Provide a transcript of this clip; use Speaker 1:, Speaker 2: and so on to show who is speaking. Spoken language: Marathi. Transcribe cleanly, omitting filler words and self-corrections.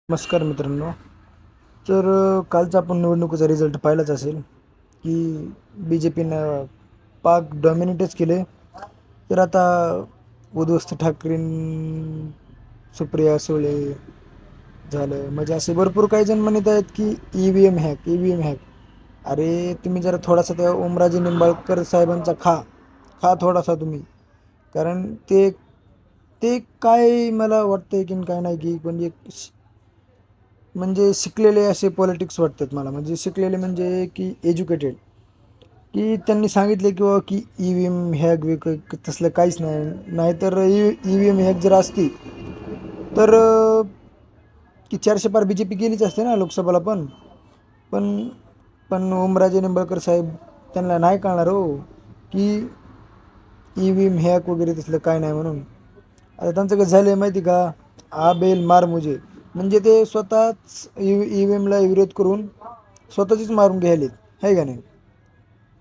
Speaker 1: नमस्कार मित्रांनो. तर कालचा आपण निवडणुकीचा रिझल्ट पाहिलाच असेल की BJPनं पाक डॉमिनेटच केले. तर आता उद्धव ठाकरे, सुप्रिया सुळे झालं, म्हणजे असे भरपूर काही जण म्हणत आहेत की EVM हॅक. अरे तुम्ही जरा थोडासा त्या ओमराजे निंबाळकर साहेबांचा खा थोडासा तुम्ही. कारण ते ते काय मला वाटतंय की काय नाही की म्हणजे शिकलेले असे पॉलिटिक्स वाटतात मला. म्हणजे शिकलेले म्हणजे की एज्युकेटेड, की त्यांनी सांगितले किंवा की EVM हॅक विक तसलं काहीच नाही. नाहीतर EVM हॅक जर असती तर की 400 पार BJP गेलीच असते ना लोकसभेला. पण पण ओमराजे निंबाळकर साहेब त्यांना नाही कळणार हो की EVM हॅक वगैरे तसलं काय नाही म्हणून. आता त्यांचं कसं झालं आहे माहिती का? आ बेल मार मुझे, म्हणजे ते स्वतःच EVMला विरोध करून स्वतःचीच मारून घ्यायलेत, आहे का नाही?